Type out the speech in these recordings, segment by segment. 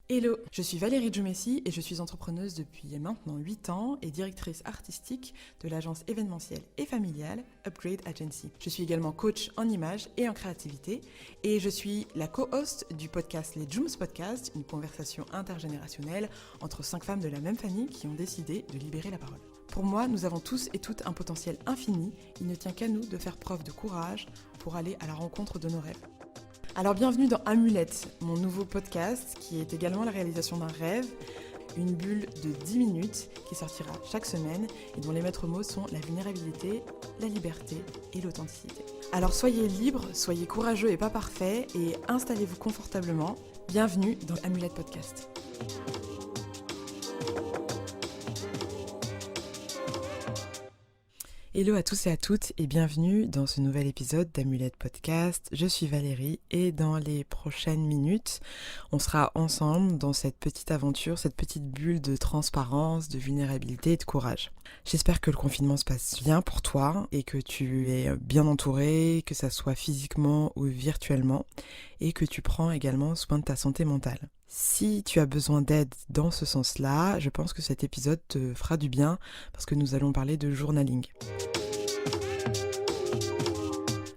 Hello, je suis Valérie Djoumessi et je suis entrepreneuse depuis maintenant 8 ans et directrice artistique de l'agence événementielle et familiale Upgrade Agency. Je suis également coach en images et en créativité et je suis la co-host du podcast Les Djooms Podcast, une conversation intergénérationnelle entre 5 femmes de la même famille qui ont décidé de libérer la parole. Pour moi, nous avons tous et toutes un potentiel infini, il ne tient qu'à nous de faire preuve de courage pour aller à la rencontre de nos rêves. Alors bienvenue dans Amulette, mon nouveau podcast qui est également la réalisation d'un rêve, une bulle de 10 minutes qui sortira chaque semaine et dont les maîtres mots sont la vulnérabilité, la liberté et l'authenticité. Alors soyez libres, soyez courageux et pas parfaits et installez-vous confortablement. Bienvenue dans Amulette Podcast. Hello à tous et à toutes et bienvenue dans ce nouvel épisode d'Amulette Podcast. Je suis Valérie et dans les prochaines minutes, on sera ensemble dans cette petite aventure, cette petite bulle de transparence, de vulnérabilité et de courage. J'espère que le confinement se passe bien pour toi et que tu es bien entouré, que ça soit physiquement ou virtuellement et que tu prends également soin de ta santé mentale. Si tu as besoin d'aide dans ce sens-là, je pense que cet épisode te fera du bien parce que nous allons parler de journaling.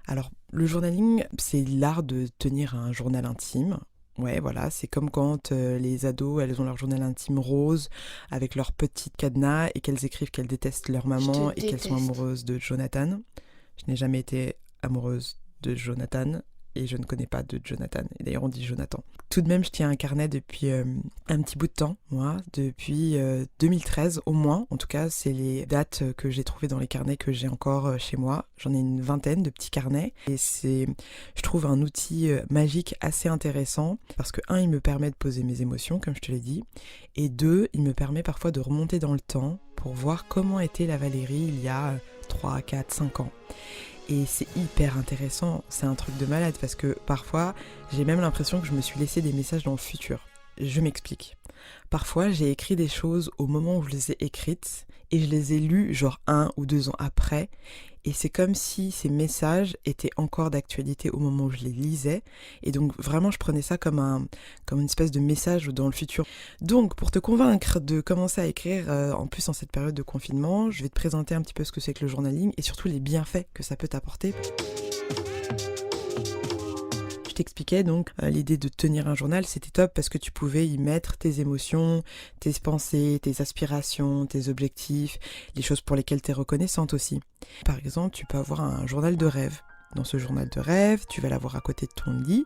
Alors, le journaling, c'est l'art de tenir un journal intime. Ouais, voilà, c'est comme quand les ados, elles ont leur journal intime rose avec leur petit cadenas et qu'elles écrivent qu'elles détestent leur maman et qu'elles sont amoureuses de Jonathan. Je n'ai jamais été amoureuse de Jonathan. Et je ne connais pas de Jonathan. Et d'ailleurs, on dit Jonathan. Tout de même, je tiens un carnet depuis un petit bout de temps, moi, depuis 2013 au moins. En tout cas, c'est les dates que j'ai trouvées dans les carnets que j'ai encore chez moi. J'en ai une vingtaine de petits carnets. Et c'est, je trouve, un outil magique assez intéressant parce que, un, il me permet de poser mes émotions, comme je te l'ai dit. Et deux, il me permet parfois de remonter dans le temps pour voir comment était la Valérie il y a 3, 4, 5 ans. Et c'est hyper intéressant, c'est un truc de malade parce que parfois j'ai même l'impression que je me suis laissé des messages dans le futur. Je m'explique. Parfois j'ai écrit des choses au moment où je les ai écrites et je les ai lues genre 1 ou 2 ans après et c'est comme si ces messages étaient encore d'actualité au moment où je les lisais et donc vraiment je prenais ça comme une espèce de message dans le futur. Donc pour te convaincre de commencer à écrire en plus en cette période de confinement, je vais te présenter un petit peu ce que c'est que le journaling et surtout les bienfaits que ça peut t'apporter. Je t'expliquais donc l'idée de tenir un journal, c'était top parce que tu pouvais y mettre tes émotions, tes pensées, tes aspirations, tes objectifs, les choses pour lesquelles tu es reconnaissante aussi. Par exemple, tu peux avoir un journal de rêve. Dans ce journal de rêve, tu vas l'avoir à côté de ton lit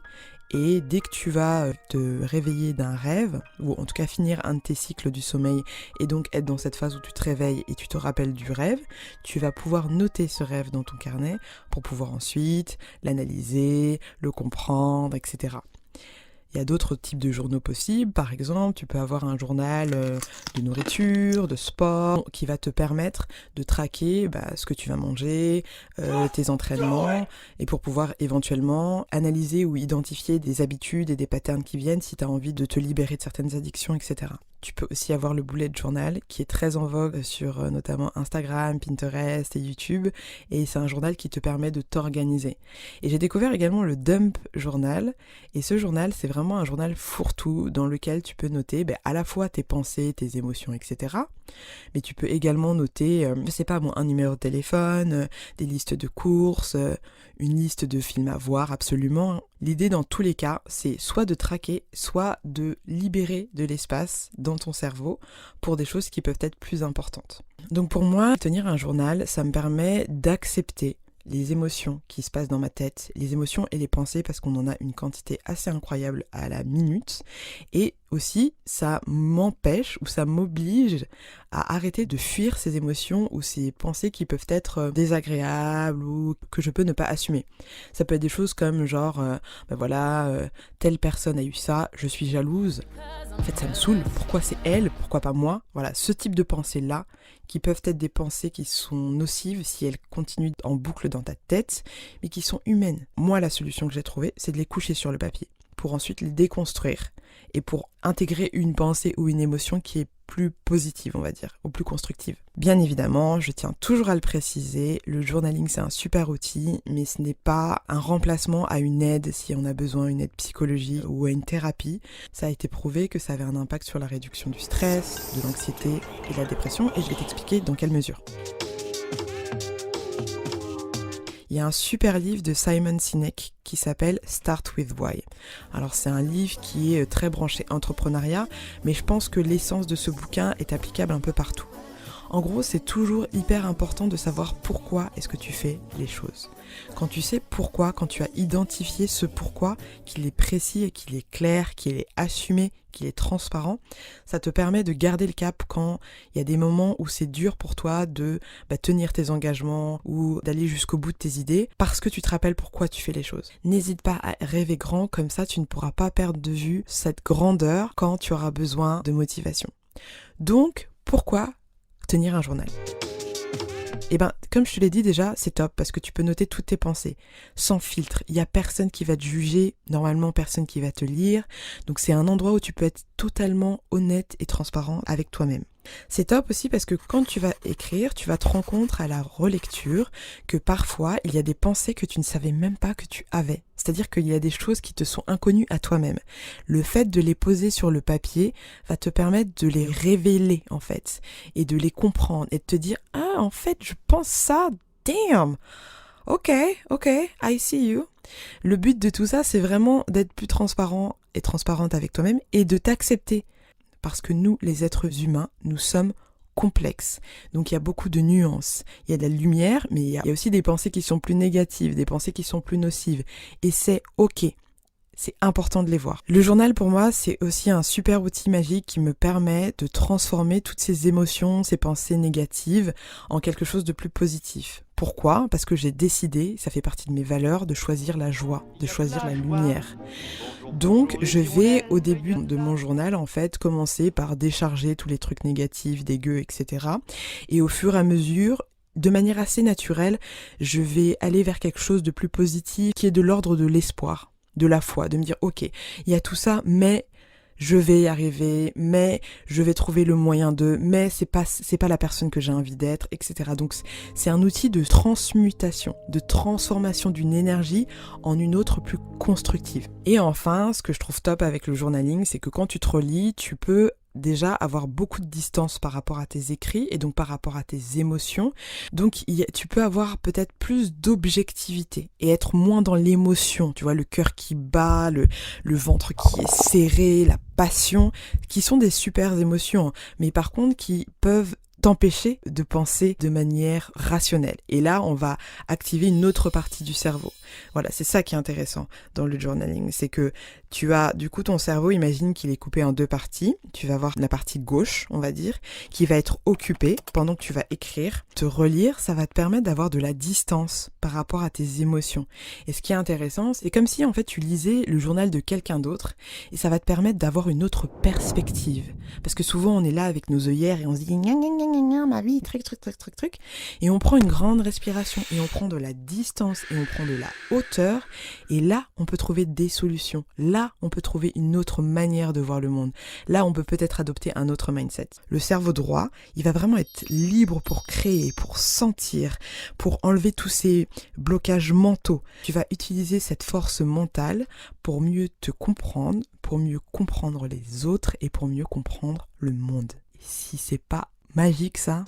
et dès que tu vas te réveiller d'un rêve, ou en tout cas finir un de tes cycles du sommeil et donc être dans cette phase où tu te réveilles et tu te rappelles du rêve, tu vas pouvoir noter ce rêve dans ton carnet pour pouvoir ensuite l'analyser, le comprendre, etc. Il y a d'autres types de journaux possibles. Par exemple, tu peux avoir un journal de nourriture, de sport, qui va te permettre de traquer ce que tu vas manger, tes entraînements, et pour pouvoir éventuellement analyser ou identifier des habitudes et des patterns qui viennent si tu as envie de te libérer de certaines addictions, etc. Tu peux aussi avoir le bullet journal qui est très en vogue sur notamment Instagram, Pinterest et YouTube et c'est un journal qui te permet de t'organiser. Et j'ai découvert également le dump journal et ce journal c'est vraiment un journal fourre-tout dans lequel tu peux noter à la fois tes pensées, tes émotions, etc. Mais tu peux également noter, un numéro de téléphone, des listes de courses, une liste de films à voir absolument. L'idée dans tous les cas, c'est soit de traquer, soit de libérer de l'espace dans ton cerveau pour des choses qui peuvent être plus importantes. Donc pour moi, tenir un journal, ça me permet d'accepter les émotions qui se passent dans ma tête, les émotions et les pensées parce qu'on en a une quantité assez incroyable à la minute et aussi ça m'empêche ou ça m'oblige à arrêter de fuir ces émotions ou ces pensées qui peuvent être désagréables ou que je peux ne pas assumer. Ça peut être des choses comme genre telle personne a eu ça, je suis jalouse. En fait ça me saoule, pourquoi c'est elle, pourquoi pas moi? Voilà, ce type de pensées-là qui peuvent être des pensées qui sont nocives si elles continuent en boucle dans ta tête, mais qui sont humaines. Moi, la solution que j'ai trouvée, c'est de les coucher sur le papier. pour ensuite les déconstruire et pour intégrer une pensée ou une émotion qui est plus positive, on va dire, ou plus constructive. Bien évidemment, je tiens toujours à le préciser, le journaling c'est un super outil, mais ce n'est pas un remplacement à une aide si on a besoin d'une aide psychologique ou à une thérapie. Ça a été prouvé que ça avait un impact sur la réduction du stress, de l'anxiété et de la dépression, et je vais t'expliquer dans quelle mesure. Il y a un super livre de Simon Sinek qui s'appelle Start with Why. Alors c'est un livre qui est très branché entrepreneuriat, mais je pense que l'essence de ce bouquin est applicable un peu partout. En gros, c'est toujours hyper important de savoir pourquoi est-ce que tu fais les choses. Quand tu sais pourquoi, quand tu as identifié ce pourquoi, qu'il est précis et qu'il est clair, qu'il est assumé, qu'il est transparent, ça te permet de garder le cap quand il y a des moments où c'est dur pour toi de tenir tes engagements ou d'aller jusqu'au bout de tes idées parce que tu te rappelles pourquoi tu fais les choses. N'hésite pas à rêver grand, comme ça tu ne pourras pas perdre de vue cette grandeur quand tu auras besoin de motivation. Donc, pourquoi tenir un journal? Comme je te l'ai dit déjà, c'est top parce que tu peux noter toutes tes pensées sans filtre. Il n'y a personne qui va te juger, normalement personne qui va te lire. Donc c'est un endroit où tu peux être totalement honnête et transparent avec toi-même. C'est top aussi parce que quand tu vas écrire, tu vas te rendre compte à la relecture que parfois il y a des pensées que tu ne savais même pas que tu avais. C'est-à-dire qu'il y a des choses qui te sont inconnues à toi-même. Le fait de les poser sur le papier va te permettre de les révéler en fait et de les comprendre et de te dire « Ah, en fait, je pense ça, damn! Ok, I see you. » Le but de tout ça, c'est vraiment d'être plus transparent et transparente avec toi-même et de t'accepter. Parce que nous, les êtres humains, nous sommes complexes. Donc il y a beaucoup de nuances. Il y a de la lumière, mais il y a aussi des pensées qui sont plus négatives, des pensées qui sont plus nocives. Et c'est ok. C'est important de les voir. Le journal, pour moi, c'est aussi un super outil magique qui me permet de transformer toutes ces émotions, ces pensées négatives en quelque chose de plus positif. Pourquoi ? Parce que j'ai décidé, ça fait partie de mes valeurs, de choisir la joie, de choisir la lumière. Donc, je vais, au début de mon journal, en fait, commencer par décharger tous les trucs négatifs, dégueux, etc. Et au fur et à mesure, de manière assez naturelle, je vais aller vers quelque chose de plus positif, qui est de l'ordre de l'espoir, de la foi, de me dire, ok, il y a tout ça, mais je vais y arriver, mais je vais trouver le moyen de, mais c'est pas la personne que j'ai envie d'être, etc. Donc c'est un outil de transmutation, de transformation d'une énergie en une autre plus constructive. Et enfin, ce que je trouve top avec le journaling, c'est que quand tu te relis, tu peux déjà avoir beaucoup de distance par rapport à tes écrits et donc par rapport à tes émotions. Donc tu peux avoir peut-être plus d'objectivité et être moins dans l'émotion, tu vois, le cœur qui bat, le ventre qui est serré, la passion, qui sont des super émotions, mais par contre qui peuvent t'empêcher de penser de manière rationnelle. Et là, on va activer une autre partie du cerveau. Voilà, c'est ça qui est intéressant dans le journaling. C'est que tu as, du coup, ton cerveau, imagine qu'il est coupé en deux parties. Tu vas avoir la partie gauche, on va dire, qui va être occupée pendant que tu vas écrire. Te relire, ça va te permettre d'avoir de la distance par rapport à tes émotions. Et ce qui est intéressant, c'est comme si, en fait, tu lisais le journal de quelqu'un d'autre et ça va te permettre d'avoir une autre perspective. Parce que souvent, on est là avec nos œillères et on se dit ma vie, truc. Et on prend une grande respiration et on prend de la distance et on prend de la hauteur. Et là, on peut trouver des solutions. Là, on peut trouver une autre manière de voir le monde. Là, on peut peut-être adopter un autre mindset. Le cerveau droit, il va vraiment être libre pour créer, pour sentir, pour enlever tous ces blocages mentaux. Tu vas utiliser cette force mentale pour mieux te comprendre, pour mieux comprendre les autres et pour mieux comprendre le monde. Et si c'est pas magique ça.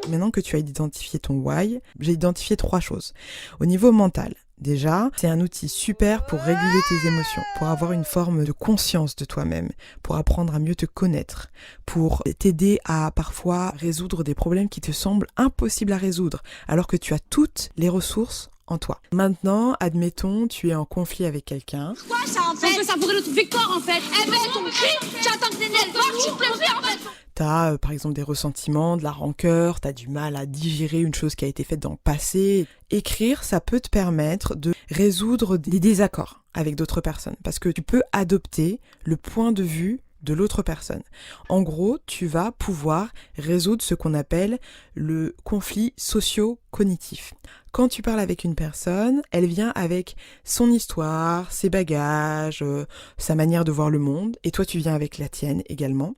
Maintenant que tu as identifié ton why, j'ai identifié 3 choses. Au niveau mental, déjà, c'est un outil super pour réguler tes émotions, pour avoir une forme de conscience de toi-même, pour apprendre à mieux te connaître, pour t'aider à parfois résoudre des problèmes qui te semblent impossibles à résoudre, alors que tu as toutes les ressources en toi. Maintenant, admettons, tu es en conflit avec quelqu'un. Quoi ça en fait? On veut savourer notre victoire en fait. Eh ben ton cri, j'attends que t'énerves, s'il te plaît en fait. T'as par exemple des ressentiments, de la rancœur, t'as du mal à digérer une chose qui a été faite dans le passé. Écrire, ça peut te permettre de résoudre des désaccords avec d'autres personnes parce que tu peux adopter le point de vue de l'autre personne. En gros, tu vas pouvoir résoudre ce qu'on appelle le conflit socio-cognitif. Quand tu parles avec une personne, elle vient avec son histoire, ses bagages, sa manière de voir le monde, et toi tu viens avec la tienne également.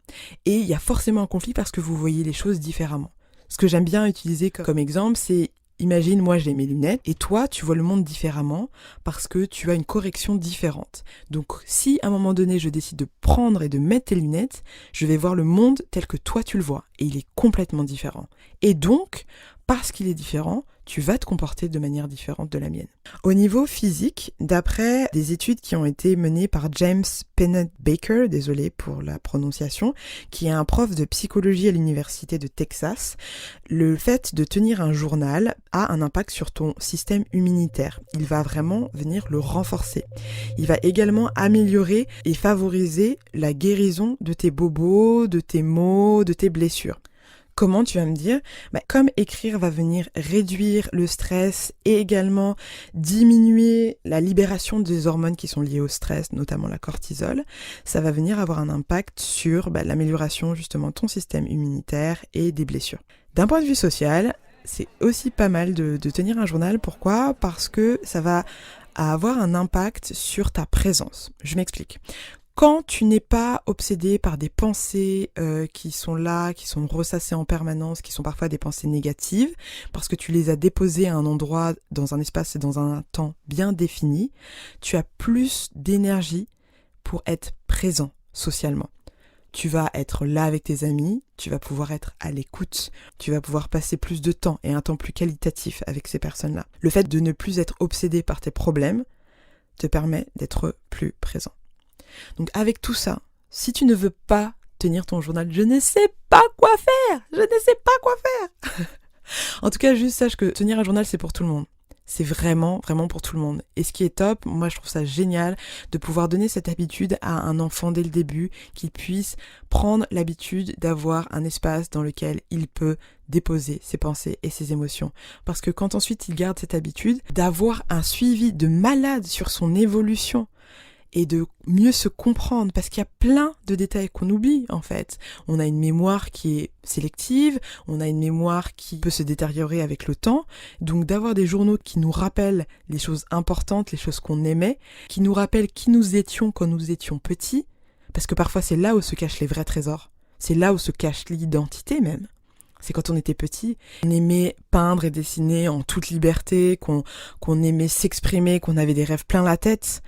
Et il y a forcément un conflit parce que vous voyez les choses différemment. Ce que j'aime bien utiliser comme exemple, c'est imagine, moi j'ai mes lunettes et toi tu vois le monde différemment parce que tu as une correction différente. Donc si à un moment donné je décide de prendre et de mettre tes lunettes, je vais voir le monde tel que toi tu le vois et il est complètement différent. Et donc, parce qu'il est différent, tu vas te comporter de manière différente de la mienne. Au niveau physique, d'après des études qui ont été menées par James Pennebaker, désolé pour la prononciation, qui est un prof de psychologie à l'université de Texas, le fait de tenir un journal a un impact sur ton système immunitaire. Il va vraiment venir le renforcer. Il va également améliorer et favoriser la guérison de tes bobos, de tes maux, de tes blessures. Comment, tu vas me dire? Comme écrire va venir réduire le stress et également diminuer la libération des hormones qui sont liées au stress, notamment la cortisol, ça va venir avoir un impact sur l'amélioration justement de ton système immunitaire et des blessures. D'un point de vue social, c'est aussi pas mal de tenir un journal. Pourquoi? Parce que ça va avoir un impact sur ta présence. Je m'explique. Quand tu n'es pas obsédé par des pensées qui sont là, qui sont ressassées en permanence, qui sont parfois des pensées négatives, parce que tu les as déposées à un endroit, dans un espace et dans un temps bien défini, tu as plus d'énergie pour être présent socialement. Tu vas être là avec tes amis, tu vas pouvoir être à l'écoute, tu vas pouvoir passer plus de temps et un temps plus qualitatif avec ces personnes-là. Le fait de ne plus être obsédé par tes problèmes te permet d'être plus présent. Donc avec tout ça, si tu ne veux pas tenir ton journal, je ne sais pas quoi faire. En tout cas, juste sache que tenir un journal, c'est pour tout le monde. C'est vraiment, vraiment pour tout le monde. Et ce qui est top, moi je trouve ça génial de pouvoir donner cette habitude à un enfant dès le début, qu'il puisse prendre l'habitude d'avoir un espace dans lequel il peut déposer ses pensées et ses émotions. Parce que quand ensuite il garde cette habitude d'avoir un suivi de malade sur son évolution, et de mieux se comprendre, parce qu'il y a plein de détails qu'on oublie en fait. On a une mémoire qui est sélective, on a une mémoire qui peut se détériorer avec le temps, donc d'avoir des journaux qui nous rappellent les choses importantes, les choses qu'on aimait, qui nous rappellent qui nous étions quand nous étions petits, parce que parfois c'est là où se cachent les vrais trésors, c'est là où se cache l'identité même. C'est quand on était petit, on aimait peindre et dessiner en toute liberté, qu'on aimait s'exprimer, qu'on avait des rêves plein la tête.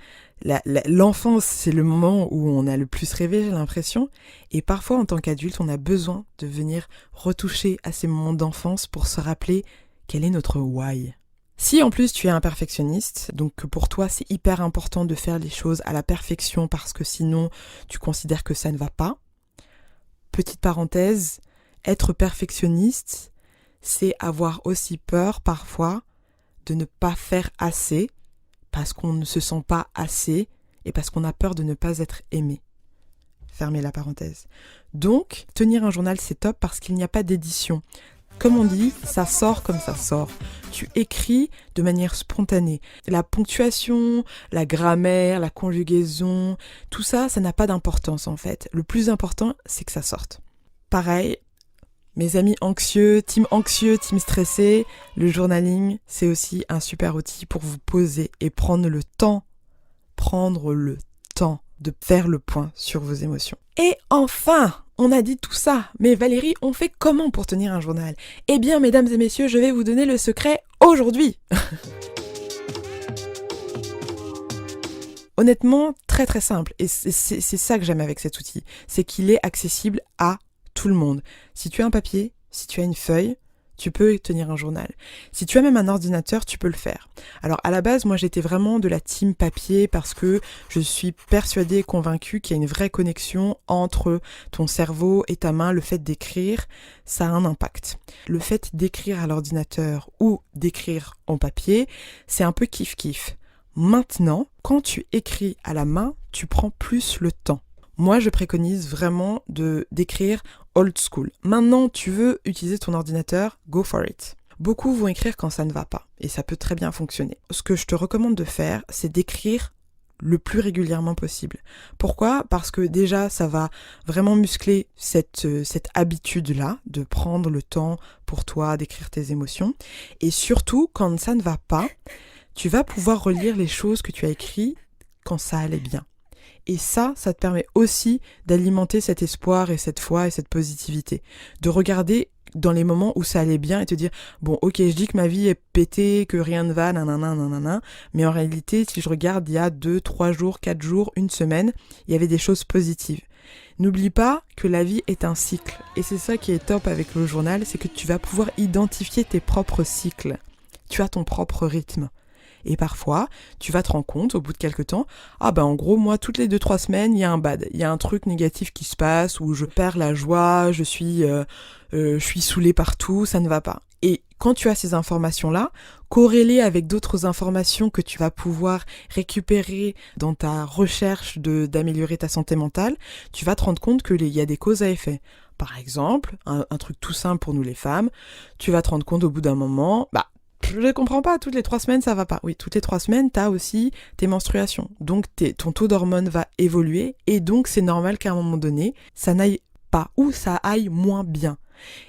L'enfance, c'est le moment où on a le plus rêvé, j'ai l'impression. Et parfois, en tant qu'adulte, on a besoin de venir retoucher à ces moments d'enfance pour se rappeler quel est notre why. Si en plus tu es un perfectionniste, donc que pour toi c'est hyper important de faire les choses à la perfection parce que sinon tu considères que ça ne va pas. Petite parenthèse, être perfectionniste, c'est avoir aussi peur parfois de ne pas faire assez parce qu'on ne se sent pas assez et parce qu'on a peur de ne pas être aimé. Fermez la parenthèse. Donc, tenir un journal, c'est top parce qu'il n'y a pas d'édition. Comme on dit, ça sort comme ça sort. Tu écris de manière spontanée. La ponctuation, la grammaire, la conjugaison, tout ça, ça n'a pas d'importance en fait. Le plus important, c'est que ça sorte. Pareil, mes amis anxieux, team stressé, le journaling, c'est aussi un super outil pour vous poser et prendre le temps de faire le point sur vos émotions. Et enfin, on a dit tout ça, mais Valérie, on fait comment pour tenir un journal? Eh bien, mesdames et messieurs, je vais vous donner le secret aujourd'hui. Honnêtement, très très simple, et c'est ça que j'aime avec cet outil, c'est qu'il est accessible à tout le monde. Si tu as un papier, si tu as une feuille, tu peux tenir un journal. Si tu as même un ordinateur, tu peux le faire. Alors à la base, moi j'étais vraiment de la team papier parce que je suis persuadée et convaincue qu'il y a une vraie connexion entre ton cerveau et ta main. Le fait d'écrire, ça a un impact. Le fait d'écrire à l'ordinateur ou d'écrire en papier, c'est un peu kiff-kiff. Maintenant, quand tu écris à la main, tu prends plus le temps. Moi, je préconise vraiment d'écrire old school. Maintenant, tu veux utiliser ton ordinateur, go for it. Beaucoup vont écrire quand ça ne va pas, et ça peut très bien fonctionner. Ce que je te recommande de faire, c'est d'écrire le plus régulièrement possible. Pourquoi ? Parce que déjà, ça va vraiment muscler cette habitude-là de prendre le temps pour toi d'écrire tes émotions. Et surtout, quand ça ne va pas, tu vas pouvoir relire les choses que tu as écrites quand ça allait bien. Et ça te permet aussi d'alimenter cet espoir et cette foi et cette positivité. De regarder dans les moments où ça allait bien et te dire « Bon, ok, je dis que ma vie est pétée, que rien ne va, nanana, mais en réalité, si je regarde il y a 2, 3 jours, 4 jours, une semaine, il y avait des choses positives. » N'oublie pas que la vie est un cycle. Et c'est ça qui est top avec le journal, c'est que tu vas pouvoir identifier tes propres cycles. Tu as ton propre rythme. Et parfois, tu vas te rendre compte, au bout de quelques temps, en gros, moi, toutes les 2-3 semaines, il y a un bad. Il y a un truc négatif qui se passe, où je perds la joie, je suis saoulée partout, ça ne va pas. Et quand tu as ces informations-là, corrélées avec d'autres informations que tu vas pouvoir récupérer dans ta recherche d'améliorer ta santé mentale, tu vas te rendre compte qu'il y a des causes à effet. Par exemple, un truc tout simple pour nous les femmes, tu vas te rendre compte au bout d'un moment, je ne comprends pas, toutes les 3 semaines, ça va pas. Oui, toutes les 3 semaines, tu as aussi tes menstruations. Donc, ton taux d'hormones va évoluer et donc c'est normal qu'à un moment donné, ça n'aille pas ou ça aille moins bien.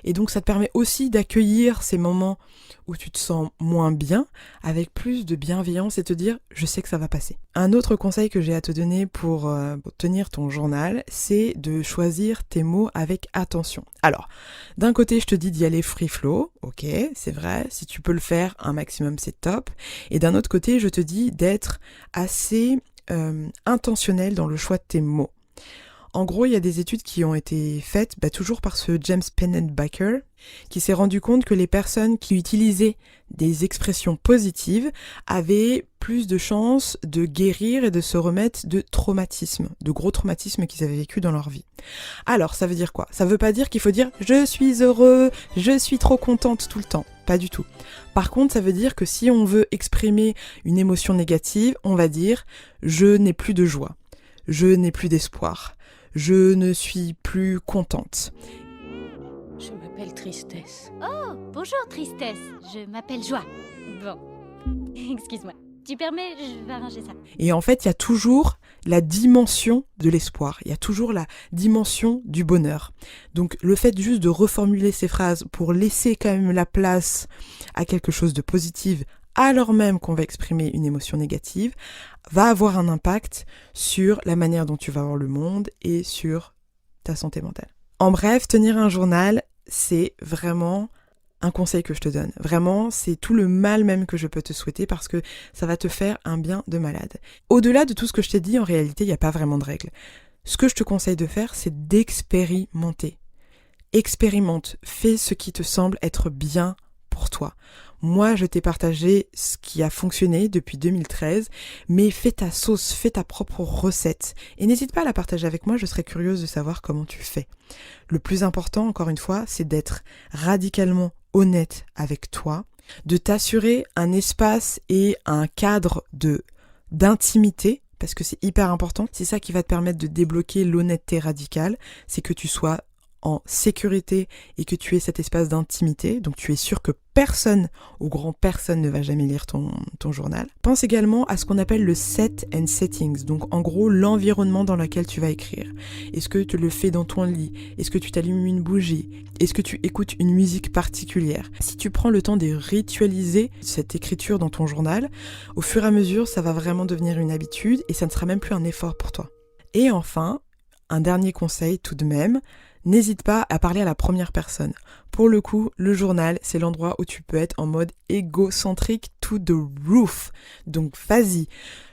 Et donc, ça te permet aussi d'accueillir ces moments où tu te sens moins bien avec plus de bienveillance et te dire « je sais que ça va passer ». Un autre conseil que j'ai à te donner pour tenir ton journal, c'est de choisir tes mots avec attention. Alors, d'un côté, je te dis d'y aller free flow, ok, c'est vrai, si tu peux le faire un maximum, c'est top. Et d'un autre côté, je te dis d'être assez intentionnel dans le choix de tes mots. En gros, il y a des études qui ont été faites, toujours par ce James Pennebaker, qui s'est rendu compte que les personnes qui utilisaient des expressions positives avaient plus de chances de guérir et de se remettre de traumatismes, de gros traumatismes qu'ils avaient vécu dans leur vie. Alors, ça veut dire quoi ? Ça veut pas dire qu'il faut dire « je suis heureux, je suis trop contente tout le temps ». Pas du tout. Par contre, ça veut dire que si on veut exprimer une émotion négative, on va dire « je n'ai plus de joie, je n'ai plus d'espoir ». Je ne suis plus contente. Je m'appelle Tristesse. Oh, bonjour Tristesse, je m'appelle Joie. Bon, excuse-moi. Tu permets, je vais arranger ça. Et en fait, il y a toujours la dimension de l'espoir, il y a toujours la dimension du bonheur. Donc le fait juste de reformuler ces phrases pour laisser quand même la place à quelque chose de positif, alors même qu'on va exprimer une émotion négative, va avoir un impact sur la manière dont tu vas voir le monde et sur ta santé mentale. En bref, tenir un journal, c'est vraiment un conseil que je te donne. Vraiment, c'est tout le mal même que je peux te souhaiter parce que ça va te faire un bien de malade. Au-delà de tout ce que je t'ai dit, en réalité, il n'y a pas vraiment de règles. Ce que je te conseille de faire, c'est d'expérimenter. Expérimente, fais ce qui te semble être bien pour toi. Moi, je t'ai partagé ce qui a fonctionné depuis 2013, mais fais ta sauce, fais ta propre recette. Et n'hésite pas à la partager avec moi, je serais curieuse de savoir comment tu fais. Le plus important, encore une fois, c'est d'être radicalement honnête avec toi, de t'assurer un espace et un cadre d'intimité, parce que c'est hyper important. C'est ça qui va te permettre de débloquer l'honnêteté radicale, c'est que tu sois en sécurité et que tu aies cet espace d'intimité, donc tu es sûr que personne, ou grand personne, ne va jamais lire ton journal. Pense également à ce qu'on appelle le set and settings, donc en gros l'environnement dans lequel tu vas écrire. Est-ce que tu le fais dans ton lit ? Est-ce que tu t'allumes une bougie ? Est-ce que tu écoutes une musique particulière ? Si tu prends le temps de ritualiser cette écriture dans ton journal, au fur et à mesure, ça va vraiment devenir une habitude et ça ne sera même plus un effort pour toi. Et enfin, un dernier conseil tout de même, n'hésite pas à parler à la première personne. Pour le coup, le journal, c'est l'endroit où tu peux être en mode égocentrique to the roof. Donc vas-y,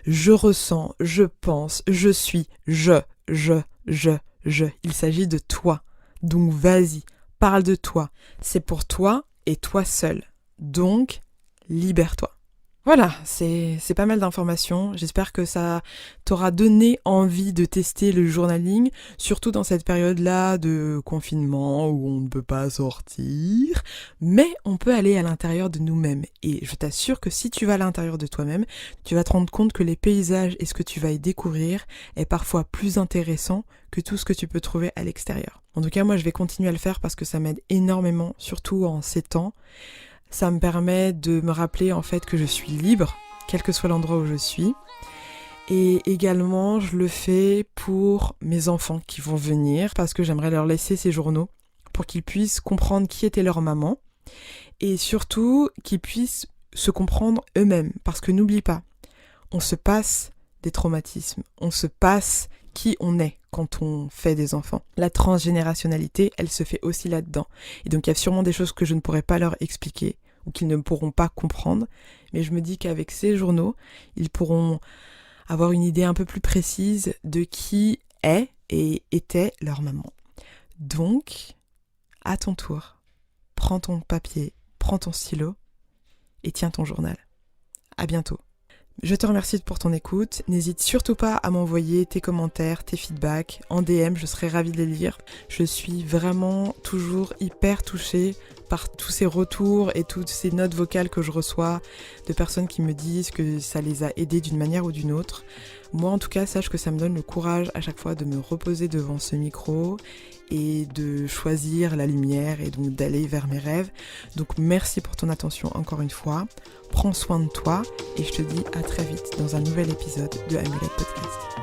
je ressens, je pense, je suis, je. Il s'agit de toi. Donc vas-y, parle de toi. C'est pour toi et toi seul. Donc, libère-toi. Voilà, c'est pas mal d'informations. J'espère que ça t'aura donné envie de tester le journaling, surtout dans cette période-là de confinement où on ne peut pas sortir, mais on peut aller à l'intérieur de nous-mêmes. Et je t'assure que si tu vas à l'intérieur de toi-même, tu vas te rendre compte que les paysages et ce que tu vas y découvrir est parfois plus intéressant que tout ce que tu peux trouver à l'extérieur. En tout cas, moi, je vais continuer à le faire parce que ça m'aide énormément, surtout en ces temps. Ça me permet de me rappeler en fait que je suis libre, quel que soit l'endroit où je suis, Et également, je le fais pour mes enfants qui vont venir parce que j'aimerais leur laisser ces journaux pour qu'ils puissent comprendre qui était leur maman et surtout qu'ils puissent se comprendre eux-mêmes. Parce que n'oublie pas, on se passe des traumatismes, on se passe qui on est quand on fait des enfants. La transgénérationnalité, elle se fait aussi là-dedans. Et donc il y a sûrement des choses que je ne pourrais pas leur expliquer ou qu'ils ne pourront pas comprendre. Mais je me dis qu'avec ces journaux, ils pourront avoir une idée un peu plus précise de qui est et était leur maman. Donc, à ton tour, prends ton papier, prends ton stylo et tiens ton journal. À bientôt. Je te remercie pour ton écoute. N'hésite surtout pas à m'envoyer tes commentaires, tes feedbacks en DM, je serai ravie de les lire. Je suis vraiment toujours hyper touchée par tous ces retours et toutes ces notes vocales que je reçois de personnes qui me disent que ça les a aidés d'une manière ou d'une autre. Moi en tout cas, sache que ça me donne le courage à chaque fois de me reposer devant ce micro et de choisir la lumière et donc d'aller vers mes rêves. Donc merci pour ton attention encore une fois. Prends soin de toi et je te dis à très vite dans un nouvel épisode de Amulette Podcast.